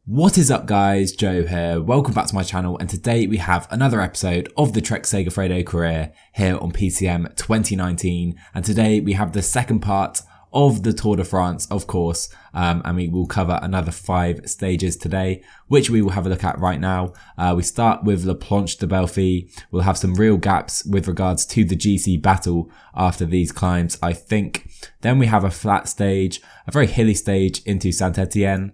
What is up guys, Joe here, welcome back to my channel, and today we have another episode of the Trek-Segafredo career here on PCM19, and today we have the second part of the Tour de France, of course, and we will cover another 5 stages today, which we will have a look at right now. We start with La Planche de Belfi. We'll have some real gaps with regards to the GC battle after these climbs, I think. Then we have a flat stage, a very hilly stage into Saint-Etienne.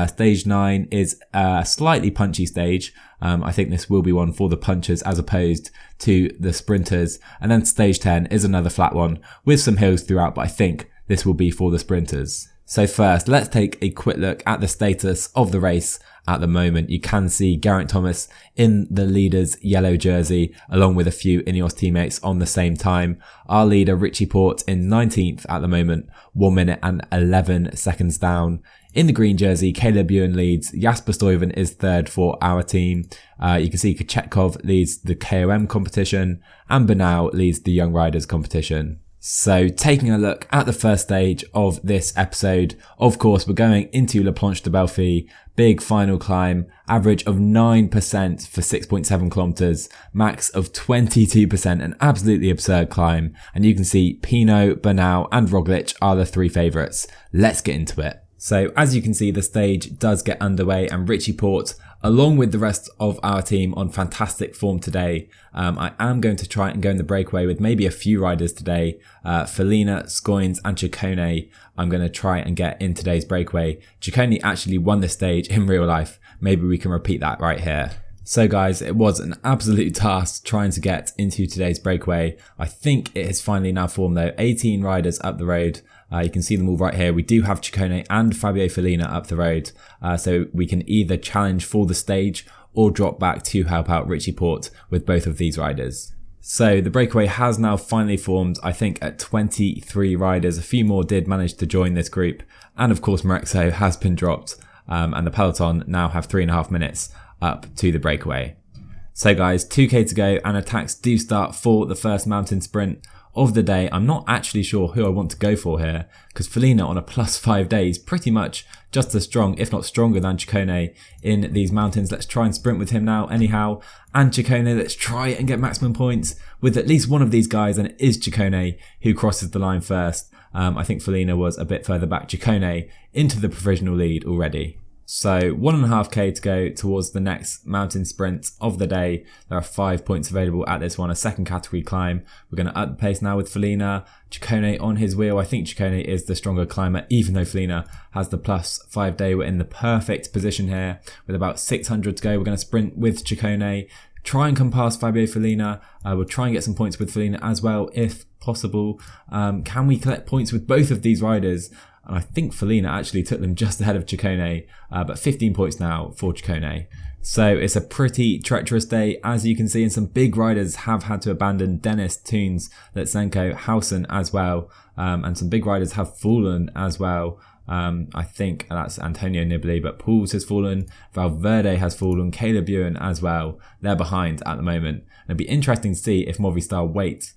Stage 9 is a slightly punchy stage. I think this will be one for the punchers as opposed to the sprinters. And then stage 10 is another flat one with some hills throughout, but I think this will be for the sprinters. So first, let's take a quick look at the status of the race at the moment. You can see Geraint Thomas in the leader's yellow jersey, along with a few Ineos teammates on the same time. Our leader, Richie Porte, in 19th at the moment, 1 minute and 11 seconds down. In the green jersey, Caleb Ewan leads. Jasper Stuyven is third for our team. You can see Kochetkov leads the KOM competition, and Bernal leads the Young Riders competition. So taking a look at the first stage of this episode, of course, we're going into La Planche de Belfi, big final climb, average of 9% for 6.7 kilometers, max of 22%, an absolutely absurd climb. And you can see Pinot, Bernal and Roglic are the 3 favourites. Let's get into it. So as you can see, the stage does get underway, and Richie Porte, along with the rest of our team, on fantastic form today. I am going to try and go in the breakaway with maybe a few riders today. Felina, Scoins and Ciccone I'm going to try and get in today's breakaway. Ciccone actually won this stage in real life. Maybe we can repeat that right here. So guys, it was an absolute task trying to get into today's breakaway. I think it has finally now formed though. 18 riders up the road. You can see them all right here. We do have Ciccone and Fabio Felina up the road. So we can either challenge for the stage or drop back to help out Richie Porte with both of these riders. So the breakaway has now finally formed, I think, at 23 riders. A few more did manage to join this group. And of course, Marexo has been dropped. And the peloton now have 3.5 minutes up to the breakaway. So guys, 2k to go and attacks do start for the first mountain sprint of the day. I'm not actually sure who I want to go for here, because Felina on a +5 days, pretty much just as strong, if not stronger than Ciccone in these mountains. Let's try and sprint with him now anyhow. And Ciccone, let's try and get maximum points with at least one of these guys, and it is Ciccone who crosses the line first. I think Felina was a bit further back. Ciccone into the provisional lead already. So 1.5k to go towards the next mountain sprint of the day. There are 5 points available at this one, a second category climb. We're going to up the pace now with Felina. Ciccone on his wheel. I think Ciccone is the stronger climber, even though Felina has the +5 day. We're in the perfect position here with about 600 to go. We're going to sprint with Ciccone, try and come past Fabio Felina. We'll try and get some points with Felina as well if possible. Can we collect points with both of these riders? And I think Felina actually took them just ahead of Ciccone, but 15 points now for Ciccone. So it's a pretty treacherous day, as you can see, and some big riders have had to abandon. Dennis, Toons, Letsenko, Hausen as well, and some big riders have fallen as well. I think that's Antonio Nibali, but Pauls has fallen, Valverde has fallen, Caleb Ewan as well. They're behind at the moment. And it'd be interesting to see if Movistar wait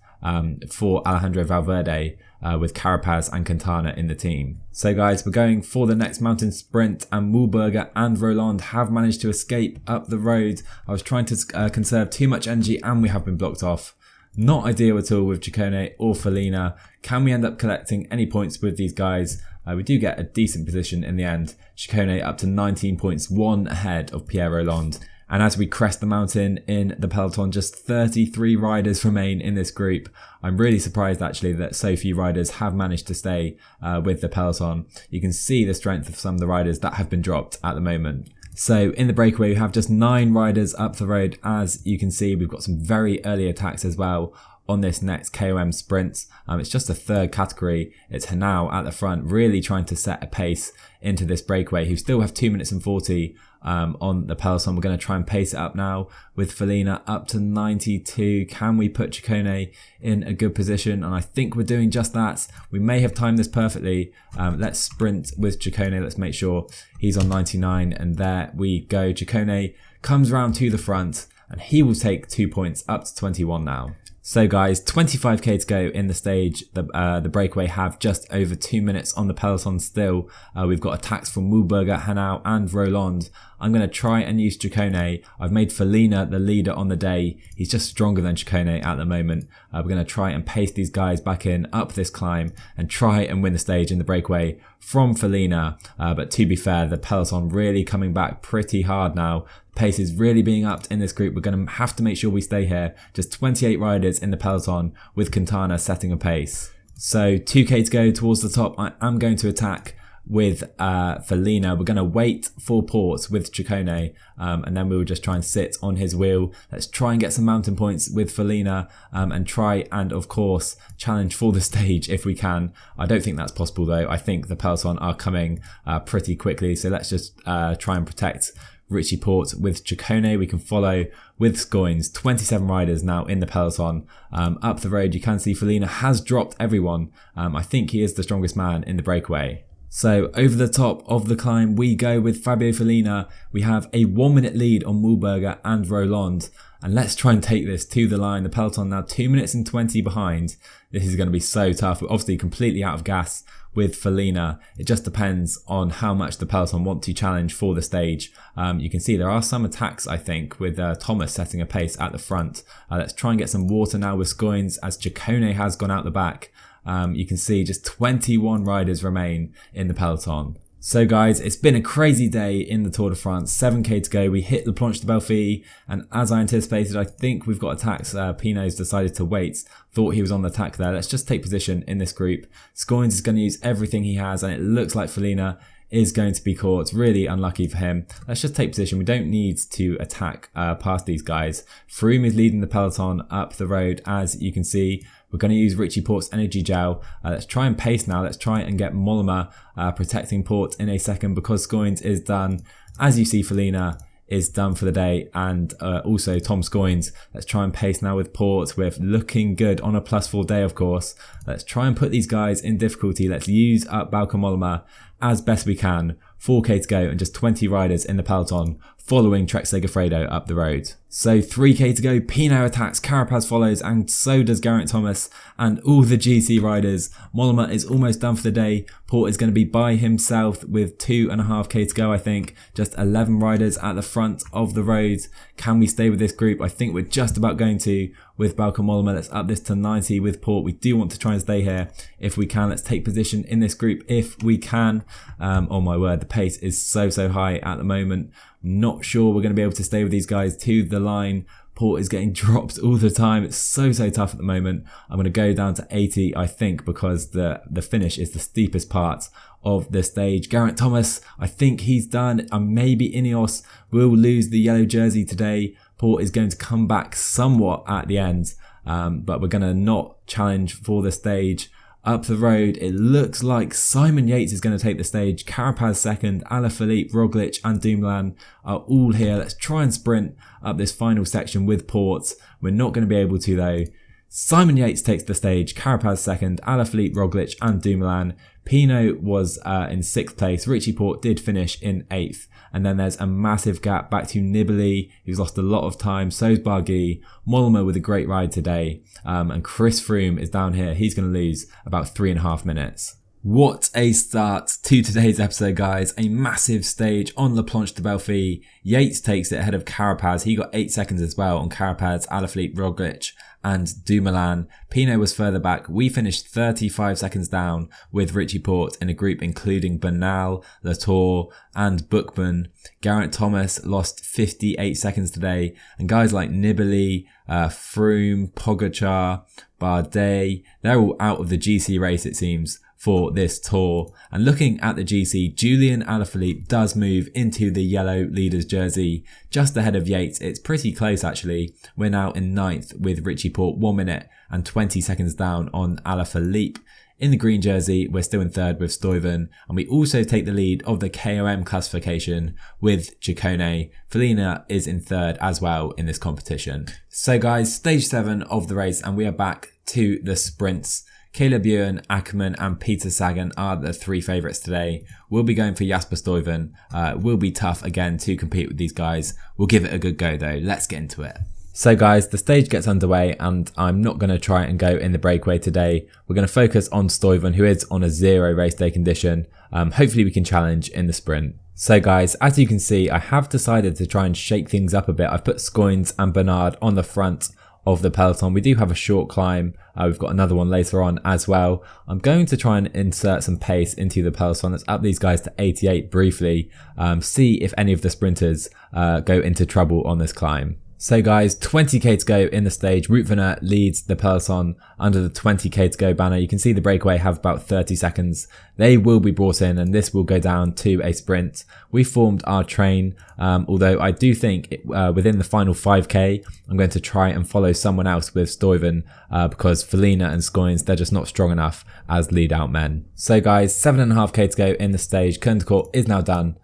for Alejandro Valverde with Carapaz and Quintana in the team. So guys, we're going for the next mountain sprint, and Mühlberger and Roland have managed to escape up the road. I was trying to conserve too much energy and we have been blocked off. Not ideal at all with Ciccone or Felina. Can we end up collecting any points with these guys? We do get a decent position in the end. Ciccone up to 19 points, 1 ahead of Pierre Roland. And as we crest the mountain in the peloton, just 33 riders remain in this group. I'm really surprised actually that so few riders have managed to stay with the peloton. You can see the strength of some of the riders that have been dropped at the moment. So in the breakaway, we have just 9 riders up the road. As you can see, we've got some very early attacks as well on this next KOM sprint. It's just a third category. It's Henao at the front, really trying to set a pace into this breakaway, who still have 2 minutes and 40 on the peloton. We're going to try and pace it up now with Felina up to 92. Can we put Ciccone in a good position? And I think we're doing just that. We may have timed this perfectly. Let's sprint with Ciccone. Let's make sure he's on 99, and there we go. Ciccone comes round to the front, and he will take 2 points up to 21 now. So guys, 25k to go in the stage. The breakaway have just over 2 minutes on the peloton still. We've got attacks from Mühlberger, Hanau and Roland. I'm going to try and use Ciccone. I've made Felina the leader on the day. He's just stronger than Ciccone at the moment. We're going to try and pace these guys back in up this climb and try and win the stage in the breakaway from Felina. But to be fair, the peloton really coming back pretty hard now. Pace is really being upped in this group. We're going to have to make sure we stay here. Just 28 riders in the peloton with Quintana setting a pace. So 2k to go towards the top. I am going to attack with Felina. We're going to wait for Porte with Ciccone, and then we will just try and sit on his wheel. Let's try and get some mountain points with Felina, and try and of course challenge for the stage if we can. I don't think that's possible though. I think the peloton are coming pretty quickly, so let's just try and protect Richie Porte with Ciccone. We can follow with Scoins. 27 riders now in the peloton. Up the road you can see Felina has dropped everyone. I think he is the strongest man in the breakaway. So over the top of the climb we go with Fabio Felina. We have a 1 minute lead on Mühlberger and Roland. And let's try and take this to the line. The peloton now 2 minutes and 20 behind. This is going to be so tough. We're obviously completely out of gas with Felina. It just depends on how much the peloton want to challenge for the stage. You can see there are some attacks, I think, with Thomas setting a pace at the front. Let's try and get some water now with Scoins as Ciccone has gone out the back. You can see just 21 riders remain in the peloton. So guys, it's been a crazy day in the Tour de France. 7k to go. We hit the Planche de Belfi, and as I anticipated, I think we've got attacks. Pinot's decided to wait. Thought he was on the attack there. Let's just take position in this group. Scoins is going to use everything he has, and it looks like Felina is going to be caught. Really unlucky for him. Let's just take position. We don't need to attack past these guys. Froome is leading the peloton up the road, as you can see. We're going to use Richie Porte's energy gel. Let's try and pace now. Let's try and get Mollema protecting Porte in a second because Scoins is done. As you see, Felina is done for the day, and also Tom Scoins. Let's try and pace now with Porte. We're looking good on a +4 day, of course. Let's try and put these guys in difficulty. Let's use up Bauke Mollema as best we can. 4k to go and just 20 riders in the peloton following Trek-Segafredo up the road. So 3k to go, Pinot attacks, Carapaz follows, and so does Geraint Thomas and all the GC riders. Mollema is almost done for the day. Porte is going to be by himself with 2.5k to go, I think. Just 11 riders at the front of the road. Can we stay with this group? I think we're just about going to with Bauke Mollema. Let's up this to 90 with Porte. We do want to try and stay here if we can. Let's take position in this group if we can. Oh my word, the pace is so high at the moment. Not sure we're going to be able to stay with these guys to the line. Porte is getting dropped all the time. It's so tough at the moment. I'm going to go down to 80, I think, because the finish is the steepest part of the stage. Geraint Thomas, I think he's done. And maybe Ineos will lose the yellow jersey today. Porte is going to come back somewhat at the end, but we're going to not challenge for the stage. Up the road, it looks like Simon Yates is going to take the stage. Carapaz second, Alaphilippe, Roglic and Dumoulin are all here. Let's try and sprint up this final section with Porte. We're not going to be able to though. Simon Yates takes the stage, Carapaz second, Alaphilippe, Roglic and Dumoulin. Pinot was in 6th place. Richie Porte did finish in 8th. And then there's a massive gap back to Nibali, who's lost a lot of time. So's Barguil. Mollema with a great ride today. And Chris Froome is down here. He's going to lose about 3.5 minutes. What a start to today's episode, guys. A massive stage on La Planche de Belfi. Yates takes it ahead of Carapaz. He got 8 seconds as well on Carapaz, Alaphilippe, Roglic and Dumoulin. Pinot was further back. We finished 35 seconds down with Richie Porte in a group including Bernal, Latour and Bookman. Geraint Thomas lost 58 seconds today. And guys like Nibali, Froome, Pogacar, Bardet, they're all out of the GC race, it seems, for this tour. And looking at the GC, Julian Alaphilippe does move into the yellow leader's jersey just ahead of Yates. It's pretty close actually. We're now in 9th with Richie Porte, 1 minute and 20 seconds down on Alaphilippe. In the green jersey, we're still in 3rd with Stuyven, and we also take the lead of the KOM classification with Ciccone. Felina is in 3rd as well in this competition. So guys, stage 7 of the race, and we are back to the sprints. Caleb Ewan, Ackermann and Peter Sagan are the 3 favourites today. We'll be going for Jasper Stuyven. It will be tough again to compete with these guys. We'll give it a good go though. Let's get into it. So guys, the stage gets underway and I'm not going to try and go in the breakaway today. We're going to focus on Stuyven, who is on a 0 race day condition. Hopefully we can challenge in the sprint. So guys, as you can see, I have decided to try and shake things up a bit. I've put Scoins and Bernard on the front of the peloton. We do have a short climb. We've got another one later on as well. I'm going to try and insert some pace into the peloton. Let's up these guys to 88 briefly. See if any of the sprinters go into trouble on this climb. So guys, 20k to go in the stage. Wout van Aert leads the peloton under the 20k to go banner. You can see the breakaway have about 30 seconds. They will be brought in and this will go down to a sprint. We formed our train, although I do think within the final 5k, I'm going to try and follow someone else with Stuyven because Felina and Scoins, they're just not strong enough as lead out men. So guys, 7.5k to go in the stage. Court is now done.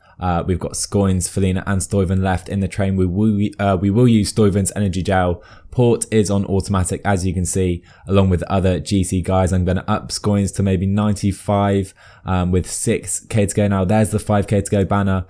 We've got Scoins, Felina and Stuyven left in the train. We will use Stuyven's energy gel. Porte is on automatic, as you can see, along with other GC guys. I'm going to up Scoins to maybe 95 with 6k to go now. There's the 5k to go banner.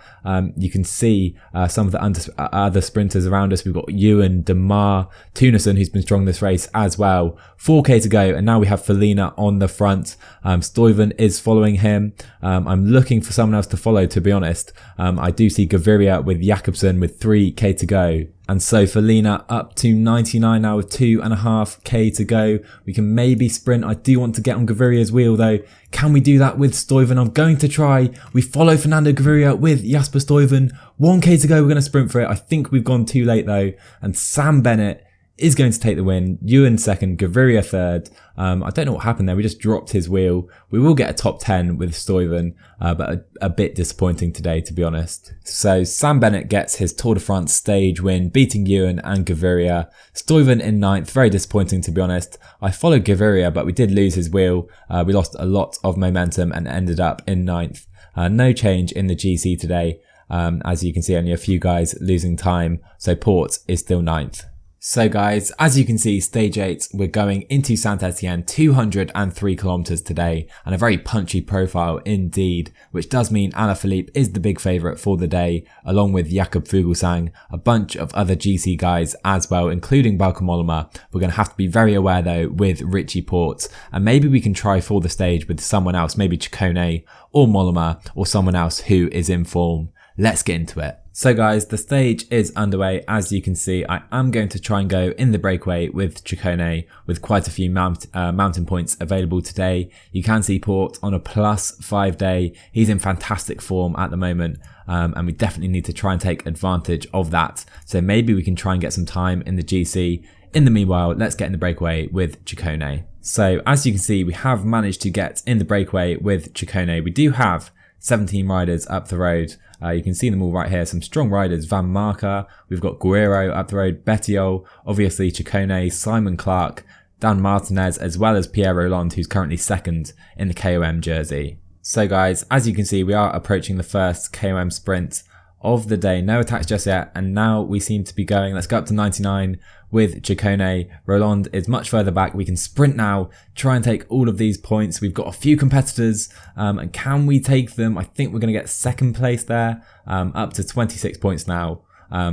You can see some of the other sprinters around us. We've got Ewan, Demar, Tunison, who's been strong this race as well. 4k to go, and now we have Felina on the front. Stuyven is following him. I'm looking for someone else to follow, to be honest. I do see Gaviria with Jakobsen with 3k to go. And so Felina up to 99 now with 2.5k to go. We can maybe sprint. I do want to get on Gaviria's wheel though. Can we do that with Stuyven? I'm going to try. We follow Fernando Gaviria with Jasper Stuyven. 1k to go. We're going to sprint for it. I think we've gone too late though. And Sam Bennett is going to take the win. Ewan second, Gaviria third. I don't know what happened there. We just dropped his wheel. We will get a top 10 with Stuyven, but a bit disappointing today, to be honest. So Sam Bennett gets his Tour de France stage win, beating Ewan and Gaviria. Stuyven in 9th, very disappointing, to be honest. I followed Gaviria, but we did lose his wheel. We lost a lot of momentum and ended up in 9th. No change in the GC today. As you can see, only a few guys losing time. So Porte is still 9th. So guys, as you can see, stage 8, we're going into Saint Etienne, 203 kilometers today, and a very punchy profile indeed, which does mean Alaphilippe is the big favourite for the day, along with Jakob Fuglsang, a bunch of other GC guys as well, including Bauke Mollema. We're going to have to be very aware though with Richie Porte, and maybe we can try for the stage with someone else, maybe Ciccone or Mollema or someone else who is in form. Let's get into it. So guys, the stage is underway. As you can see, I am going to try and go in the breakaway with Ciccone, with quite a few mountain points available today. You can see Porte on a +5 day. He's in fantastic form at the moment, and we definitely need to try and take advantage of that. So maybe we can try and get some time in the GC. In the meanwhile, let's get in the breakaway with Ciccone. So as you can see, we have managed to get in the breakaway with Ciccone. We do have 17 riders up the road. You can see them all right here. Some strong riders. Van Marker. We've got Guerrero up the road. Bettiol. Obviously Ciccone. Simon Clark. Dan Martinez. As well as Pierre Rolland, who's currently second in the KOM jersey. So guys, as you can see, we are approaching the first KOM sprint of the day. No attacks just yet. And now we seem to be going. Let's go up to 99 with Ciccone. Rolland is much further back. We can sprint now, try and take all of these points. We've got a few competitors, and can we take them? I think we're going to get second place there, up to 26 points now,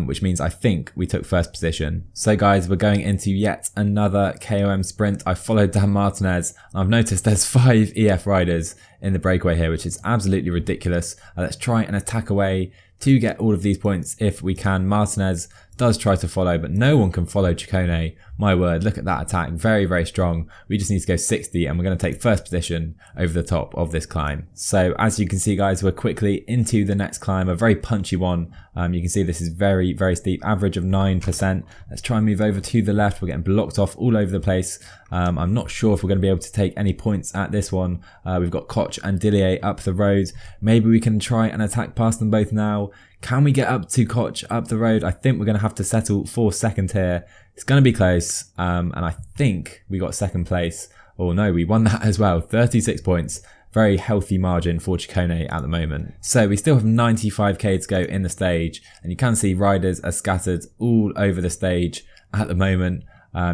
which means I think we took first position. So guys, we're going into yet another KOM sprint. I followed Dan Martinez, and I've noticed there's 5 EF riders in the breakaway here, which is absolutely ridiculous. Let's try and attack away to get all of these points if we can. Martinez does try to follow, but no one can follow Ciccone. My word, look at that attack. Very, very strong. We just need to go 60 and we're going to take first position over the top of this climb. So as you can see guys, we're quickly into the next climb, a very punchy one. You can see this is very, very steep, average of 9%. Let's try and move over to the left. We're getting blocked off all over the place. I'm not sure if we're going to be able to take any points at this one. We've got Koch and Dillier up the road. Maybe we can try and attack past them both now. Can we get up to Koch up the road? I think we're going to have to settle for second here. It's going to be close. And I think we got second place. Oh no, we won that as well. 36 points. Very healthy margin for Ciccone at the moment. So we still have 95k to go in the stage. And you can see riders are scattered all over the stage at the moment.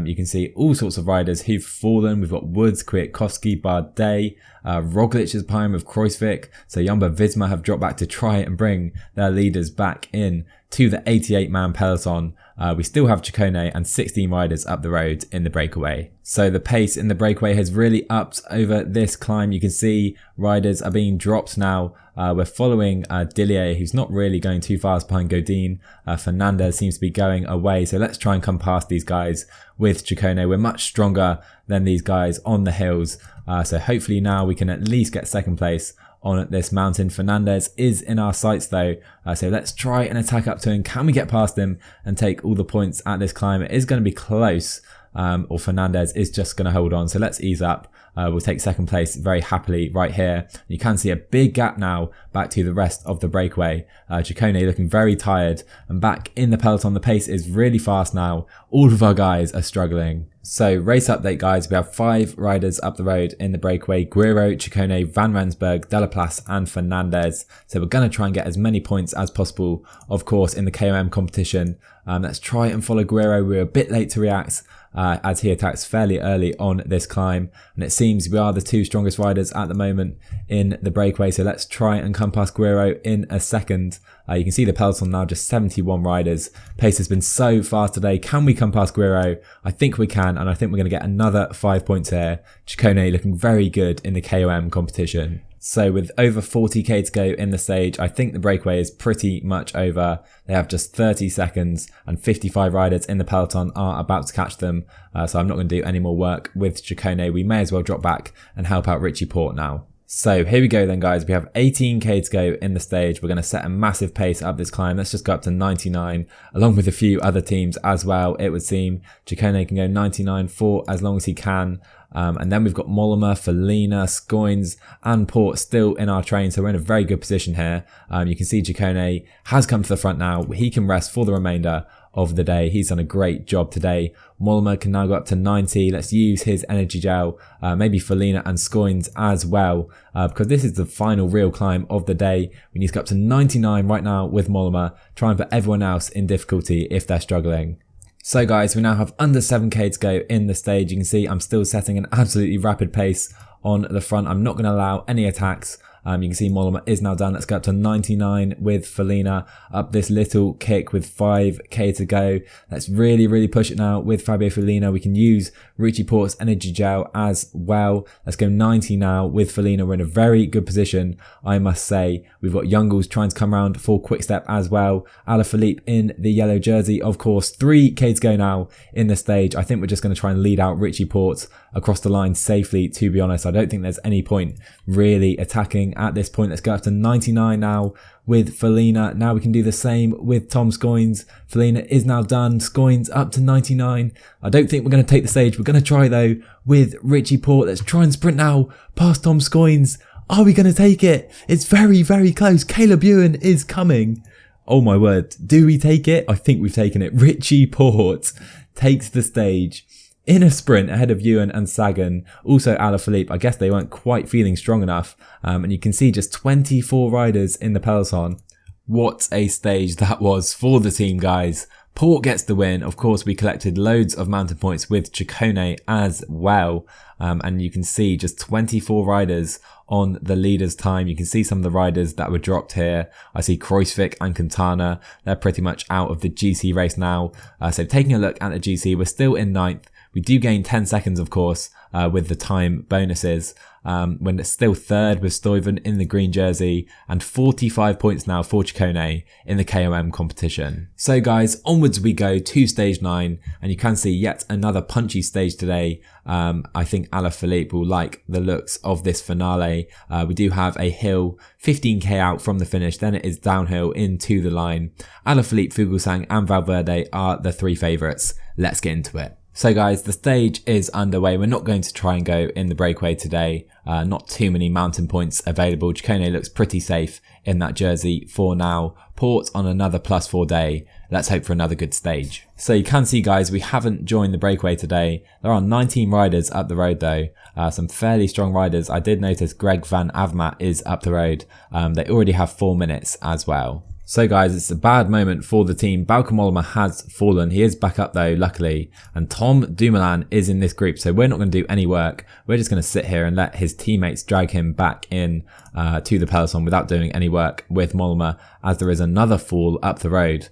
You can see all sorts of riders who've fallen. We've got Woods, Kwiatkowski, Bardet, Roglic is behind with Kruijswijk. So Jumbo Visma have dropped back to try and bring their leaders back in to the 88-man peloton. We still have Ciccone and 16 riders up the road in the breakaway. So the pace in the breakaway has really upped over this climb. You can see riders are being dropped now. We're following Dillier, who's not really going too fast behind Godin. Fernandez seems to be going away. So let's try and come past these guys with Ciccone. We're much stronger than these guys on the hills. So hopefully now we can at least get second place on this mountain. Fernandez is in our sights though, so let's try and attack up to him. Can we get past him and take all the points at this climb? It is going to be close, or Fernandez is just going to hold on, so let's ease up. We'll take second place very happily right here. You can see a big gap now back to the rest of the breakaway. Ciccone looking very tired, and back in the peloton the pace is really fast now. All of our guys are struggling. So race update guys, we have 5 riders up the road in the breakaway: Guiro, Ciccone, Van Rensburg, Delaplace and Fernandez. So we're going to try and get as many points as possible, of course, in the KOM competition. Let's try and follow Guiro. We're a bit late to react as he attacks fairly early on this climb, and it seems we are the 2 strongest riders at the moment in the breakaway. So let's try and come past Guiro in a second. You can see the peloton now just 71 riders. Pace has been so fast today. Can we come past Guiro? I think we can, and I think we're going to get another 5 points here. Ciccone looking very good in the KOM competition. So with over 40k to go in the stage, I think the breakaway is pretty much over. They have just 30 seconds and 55 riders in the peloton are about to catch them. So I'm not going to do any more work with Ciccone. We may as well drop back and help out Richie Porte now. So here we go then guys, we have 18k to go in the stage. We're going to set a massive pace up this climb. Let's just go up to 99 along with a few other teams as well, it would seem. Ciccone can go 99 for as long as he can. And then we've got Mollema, Felina, Scoins and Porte still in our train, so we're in a very good position here. You can see Ciccone has come to the front now. He can rest for the remainder of the day. He's done a great job today. Mollema can now go up to 90. Let's use his energy gel, maybe Felina and Scoins as well, because this is the final real climb of the day. We need to go up to 99 right now with Mollema, try and put everyone else in difficulty if they're struggling. So guys, we now have under 7k to go in the stage. You can see I'm still setting an absolutely rapid pace on the front. I'm not going to allow any attacks. You can see Mollema is now done. Let's go up to 99 with Felina, up this little kick with 5k to go. Let's really push it now with Fabio Felina. We can use Richie Porte's energy gel as well. Let's go 90 now with Felina. We're in a very good position, I must say. We've got Youngles trying to come around for quick step as well. Alaphilippe in the yellow jersey, of course. 3k to go now in the stage. I think we're just going to try and lead out Richie Porte across the line safely, to be honest. I don't think there's any point really attacking at this point. Let's go up to 99 now with Felina. Now we can do the same with Tom Scoins. Felina is now done. Scoins up to 99. I don't think we're going to take the stage. We're going to try though with Richie Porte. Let's try and sprint now past Tom Scoins. Are we going to take it? It's very close. Caleb Ewan is coming. Oh my word. Do we take it? I think we've taken it. Richie Porte takes the stage in a sprint ahead of Ewan and Sagan. Also Alaphilippe, I guess they weren't quite feeling strong enough. And you can see just 24 riders in the peloton. What a stage that was for the team, guys. Porte gets the win. Of course, we collected loads of mountain points with Ciccone as well. And you can see just 24 riders on the leader's time. You can see some of the riders that were dropped here. I see Kruijswijk and Quintana. They're pretty much out of the GC race now. So taking a look at the GC, we're still in 9th. We do gain 10 seconds, of course, with the time bonuses. When it's still 3rd with Stuyven in the green jersey, and 45 points now for Ciccone in the KOM competition. So guys, onwards we go to stage 9, and you can see yet another punchy stage today. I think Alaphilippe will like the looks of this finale. We do have a hill 15k out from the finish, then it is downhill into the line. Alaphilippe, Fuglsang and Valverde are the 3 favourites. Let's get into it. So guys, the stage is underway. We're not going to try and go in the breakaway today. Not too many mountain points available. Ciccone looks pretty safe in that jersey for now. Porte on another +4 day. Let's hope for another good stage. So you can see, guys, we haven't joined the breakaway today. There are 19 riders up the road though. Some fairly strong riders. I did notice Greg van Avermaet is up the road. They already have 4 minutes as well. So guys, it's a bad moment for the team. Bauke Mollema has fallen. He is back up though, luckily. And Tom Dumoulin is in this group, so we're not going to do any work. We're just going to sit here and let his teammates drag him back in to the peloton without doing any work with Mollema, as there is another fall up the road.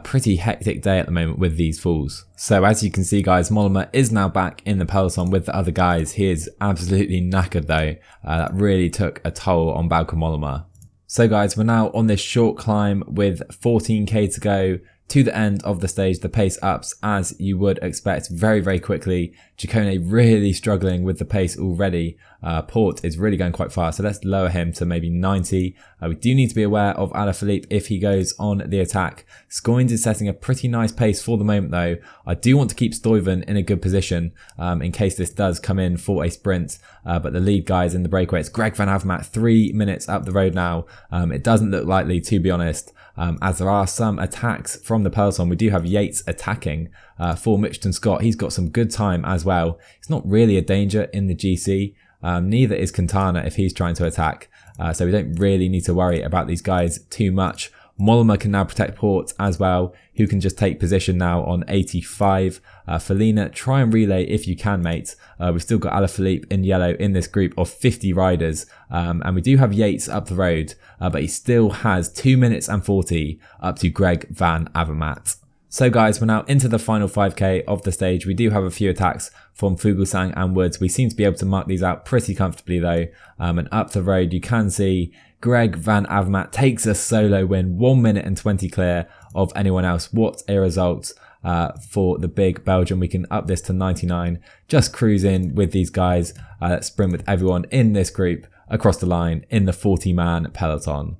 Pretty hectic day at the moment with these falls. So as you can see guys, Mollema is now back in the peloton with the other guys. He is absolutely knackered though. That really took a toll on Bauke Mollema. So guys, we're now on this short climb with 14k to go to the end of the stage. The pace ups as you would expect very, very quickly. Ciccone really struggling with the pace already. Porte is really going quite fast, so let's lower him to maybe 90. We do need to be aware of Alaphilippe if he goes on the attack. Scoins is setting a pretty nice pace for the moment though. I do want to keep Stuyven in a good position in case this does come in for a sprint, but the lead guys in the breakaway, it's Greg Van Avermaet 3 minutes up the road now. It doesn't look likely, to be honest, as there are some attacks from the peloton. We do have Yates attacking for Mitchelton Scott. He's got some good time as well. It's not really a danger in the GC. Neither is Quintana if he's trying to attack. So we don't really need to worry about these guys too much. Mollema can now protect Porte as well, who can just take position now on 85. Felina, try and relay if you can, mate. We've still got Alaphilippe in yellow in this group of 50 riders. And we do have Yates up the road, but he still has 2 minutes and 40 up to Greg Van Avermaet. So guys, we're now into the final 5k of the stage. We do have a few attacks from Fuglsang and Woods. We seem to be able to mark these out pretty comfortably though. And up the road, you can see Greg Van Avermaet takes a solo win, 1 minute and 20 clear of anyone else. What a result for the big Belgian. We can up this to 99. Just cruise in with these guys. Let's sprint with everyone in this group across the line in the 40-man peloton.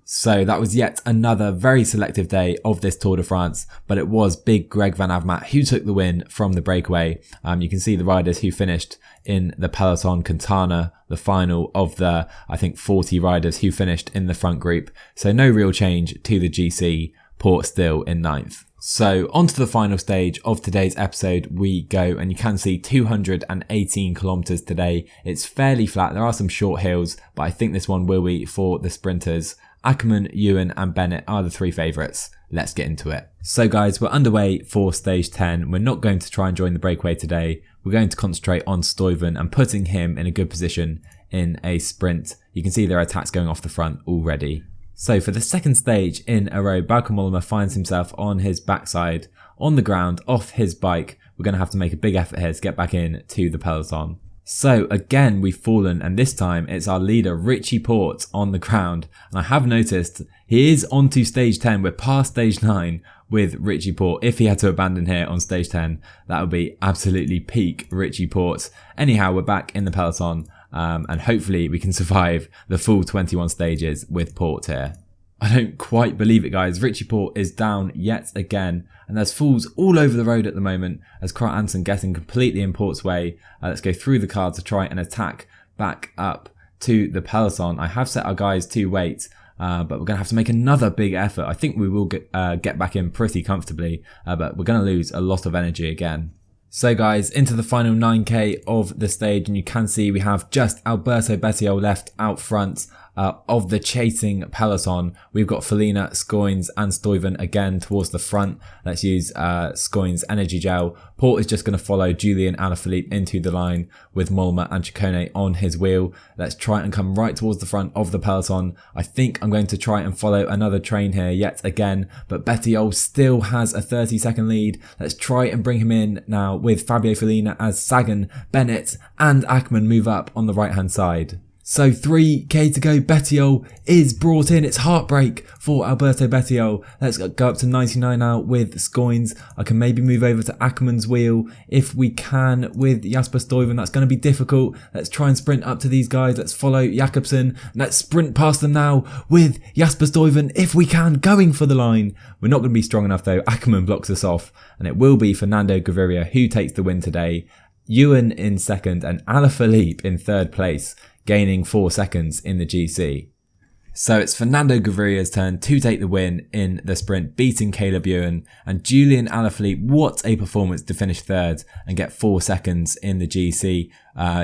So that was yet another very selective day of this Tour de France, but it was big Greg Van Avermaet who took the win from the breakaway. You can see the riders who finished in the peloton. Quintana, the final of the, I think, 40 riders who finished in the front group. So no real change to the GC. Porte still in 9th. So onto the final stage of today's episode we go, and you can see 218 kilometers today. It's fairly flat. There are some short hills, but I think this one will be for the sprinters. Ackermann, Ewan and Bennett are the 3 favourites. Let's get into it. So guys, we're underway for stage 10. We're not going to try and join the breakaway today. We're going to concentrate on Stuyven and putting him in a good position in a sprint. You can see there are attacks going off the front already. So for the second stage in a row, Bauke Mollema finds himself on his backside, on the ground, off his bike. We're going to have to make a big effort here to get back in to the peloton. So again, we've fallen, and this time it's our leader, Richie Porte, on the ground. And I have noticed he is on to stage 10. We're past stage 9 with Richie Porte. If he had to abandon here on stage 10, that would be absolutely peak Richie Porte. Anyhow, we're back in the peloton, and hopefully we can survive the full 21 stages with Porte here. I don't quite believe it, guys. Richie Porte is down yet again, and there's falls all over the road at the moment as Krah Anson getting completely in Porte's way. Let's go through the car to try and attack back up to the peloton. I have set our guys to wait, but we're going to have to make another big effort. I think we will get back in pretty comfortably, but we're going to lose a lot of energy again. So guys, into the final 9k of the stage, and you can see we have just Alberto Bettiol left out front of the chasing peloton. We've got Felina, Scoins and Stuyven again towards the front. Let's use Scoins energy gel. Porte is just going to follow Julian Alaphilippe into the line with Mollema and Ciccone on his wheel. Let's try and come right towards the front of the peloton. I think I'm going to try and follow another train here yet again, but Bettiol still has a 30-second lead. Let's try and bring him in now with Fabio Felina as Sagan, Bennett and Ackermann move up on the right hand side. So 3k to go. Bettiol is brought in. It's heartbreak for Alberto Bettiol. Let's go up to 99 now with Scoins. I can maybe move over to Ackermann's wheel if we can with Jasper Stuyven. That's going to be difficult. Let's try and sprint up to these guys. Let's follow Jakobsen. Let's sprint past them now with Jasper Stuyven if we can, going for the line. We're not going to be strong enough though. Ackermann blocks us off, and it will be Fernando Gaviria who takes the win today. Ewan in second and Alaphilippe in third place, gaining 4 seconds in the GC. So it's Fernando Gaviria's turn to take the win in the sprint, beating Caleb Ewan, and Julian Alaphilippe, what a performance to finish third and get 4 seconds in the GC.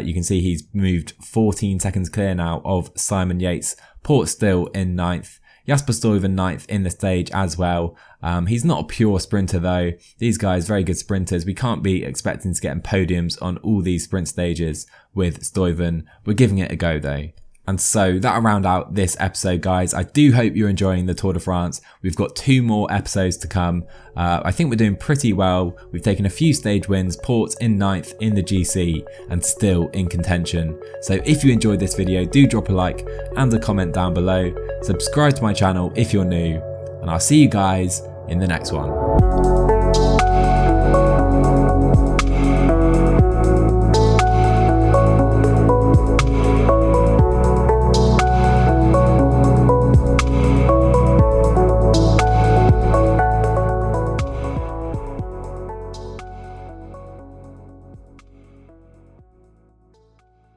You can see he's moved 14 seconds clear now of Simon Yates. Porte still in 9th. Jasper Stuyven 9th in the stage as well. He's not a pure sprinter though. These guys, very good sprinters. We can't be expecting to get podiums on all these sprint stages with Stuyven. We're giving it a go though. And so that'll round out this episode, guys. I do hope you're enjoying the Tour de France. We've got 2 more episodes to come. I think we're doing pretty well. We've taken a few stage wins, Porte in 9th in the GC and still in contention. So if you enjoyed this video, do drop a like and a comment down below. Subscribe to my channel if you're new, and I'll see you guys in the next one.